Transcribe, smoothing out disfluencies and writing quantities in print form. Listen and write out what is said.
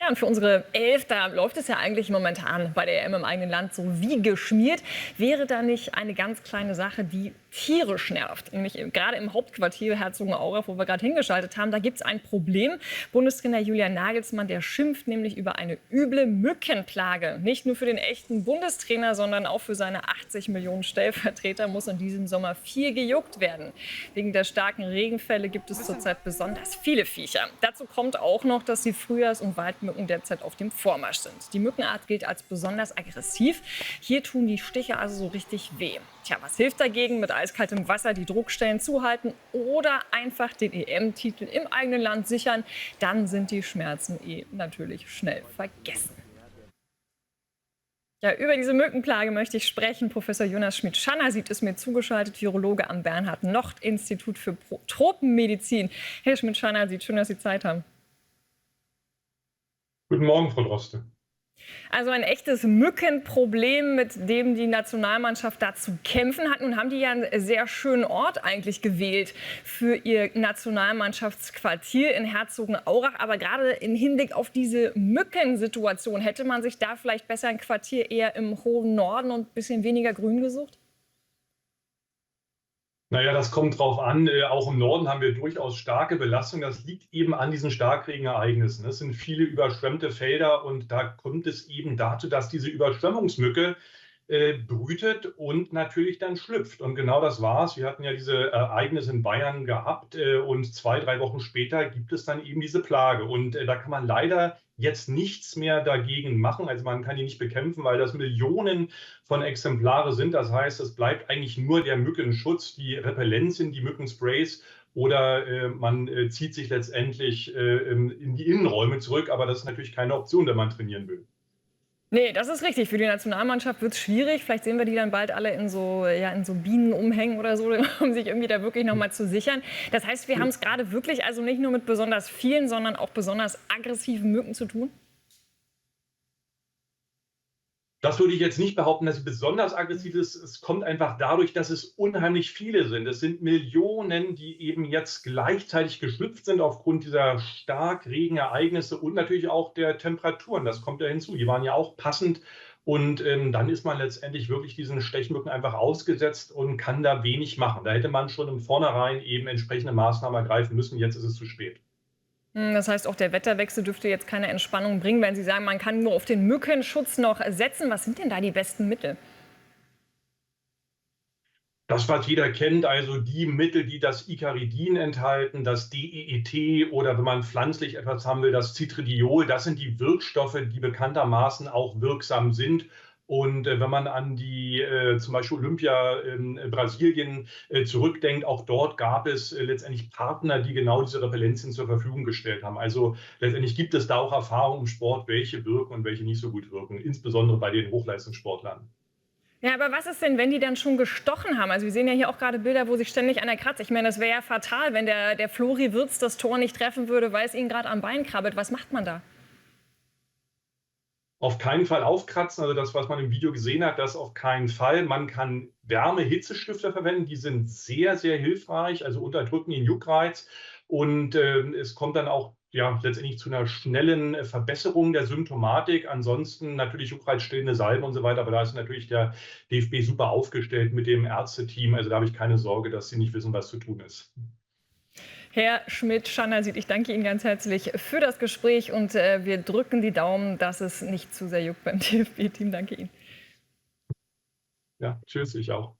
Ja, und für unsere Elf, da läuft es ja eigentlich momentan bei der EM im eigenen Land so wie geschmiert. Wäre da nicht eine ganz kleine Sache, die tierisch nervt? Nämlich gerade im Hauptquartier Herzogenaurach, wo wir gerade hingeschaltet haben, da gibt es ein Problem. Bundestrainer Julian Nagelsmann, der schimpft nämlich über eine üble Mückenplage. Nicht nur für den echten Bundestrainer, sondern auch für seine 80 Millionen Stellvertreter muss in diesem Sommer viel gejuckt werden. Wegen der starken Regenfälle gibt es zurzeit besonders viele Viecher. Dazu kommt auch noch, dass die Frühjahrs- und Waldmücken derzeit auf dem Vormarsch sind. Die Mückenart gilt als besonders aggressiv. Hier tun die Stiche also so richtig weh. Tja, was hilft dagegen? Mit eiskaltem Wasser die Druckstellen zuhalten oder einfach den EM-Titel im eigenen Land sichern. Dann sind die Schmerzen natürlich schnell vergessen. Ja, über diese Mückenplage möchte ich sprechen. Professor Jonas Schmidt-Schanner ist mir zugeschaltet, Virologe am Bernhard-Nocht-Institut für Tropenmedizin. Herr Schmidt-Schanner, schön, dass Sie Zeit haben. Guten Morgen, Frau Droste. Also ein echtes Mückenproblem, mit dem die Nationalmannschaft da zu kämpfen hat. Nun haben die ja einen sehr schönen Ort eigentlich gewählt für ihr Nationalmannschaftsquartier in Herzogenaurach. Aber gerade im Hinblick auf diese Mückensituation, hätte man sich da vielleicht besser ein Quartier eher im hohen Norden und ein bisschen weniger grün gesucht? Naja, das kommt drauf an. Auch im Norden haben wir durchaus starke Belastung. Das liegt eben an diesen Starkregenereignissen. Es sind viele überschwemmte Felder und da kommt es eben dazu, dass diese Überschwemmungsmücke brütet und natürlich dann schlüpft. Und genau das war's. Wir hatten ja diese Ereignisse in Bayern gehabt und 2, 3 Wochen später gibt es dann eben diese Plage. Und da kann man leider jetzt nichts mehr dagegen machen. Also man kann die nicht bekämpfen, weil das Millionen von Exemplare sind. Das heißt, es bleibt eigentlich nur der Mückenschutz, die Repellenzien, die Mückensprays oder man zieht sich letztendlich in die Innenräume zurück. Aber das ist natürlich keine Option, wenn man trainieren will. Nee, das ist richtig. Für die Nationalmannschaft wird es schwierig. Vielleicht sehen wir die dann bald alle in so Bienenumhängen oder so, um sich irgendwie da wirklich noch mal zu sichern. Das heißt, wir haben es gerade wirklich also nicht nur mit besonders vielen, sondern auch besonders aggressiven Mücken zu tun? Das würde ich jetzt nicht behaupten, dass sie besonders aggressiv ist. Es kommt einfach dadurch, dass es unheimlich viele sind. Es sind Millionen, die eben jetzt gleichzeitig geschlüpft sind aufgrund dieser Starkregenereignisse und natürlich auch der Temperaturen. Das kommt ja hinzu. Die waren ja auch passend. Und dann ist man letztendlich wirklich diesen Stechmücken einfach ausgesetzt und kann da wenig machen. Da hätte man schon im Vornherein eben entsprechende Maßnahmen ergreifen müssen. Jetzt ist es zu spät. Das heißt, auch der Wetterwechsel dürfte jetzt keine Entspannung bringen, wenn Sie sagen, man kann nur auf den Mückenschutz noch setzen. Was sind denn da die besten Mittel? Das, was jeder kennt, also die Mittel, die das Icaridin enthalten, das DEET oder wenn man pflanzlich etwas haben will, das Citridiol, das sind die Wirkstoffe, die bekanntermaßen auch wirksam sind. Und wenn man an die zum Beispiel Olympia in Brasilien zurückdenkt, auch dort gab es letztendlich Partner, die genau diese Repellenzien zur Verfügung gestellt haben. Also letztendlich gibt es da auch Erfahrungen im Sport, welche wirken und welche nicht so gut wirken, insbesondere bei den Hochleistungssportlern. Ja, aber was ist denn, wenn die dann schon gestochen haben? Also wir sehen ja hier auch gerade Bilder, wo sich ständig einer kratzt. Ich meine, das wäre ja fatal, wenn der Flori Wirtz das Tor nicht treffen würde, weil es ihn gerade am Bein krabbelt. Was macht man da? Auf keinen Fall aufkratzen, also das, was man im Video gesehen hat, das auf keinen Fall. Man kann Wärme-Hitzestifter verwenden, die sind sehr, sehr hilfreich, also unterdrücken den Juckreiz. Und es kommt dann auch ja, letztendlich zu einer schnellen Verbesserung der Symptomatik. Ansonsten natürlich juckreizstillende Salben und so weiter, aber da ist natürlich der DFB super aufgestellt mit dem Ärzteteam. Also da habe ich keine Sorge, dass sie nicht wissen, was zu tun ist. Herr Schmidt-Schanner, ich danke Ihnen ganz herzlich für das Gespräch und wir drücken die Daumen, dass es nicht zu sehr juckt beim DFB-Team. Danke Ihnen. Ja, tschüss, ich auch.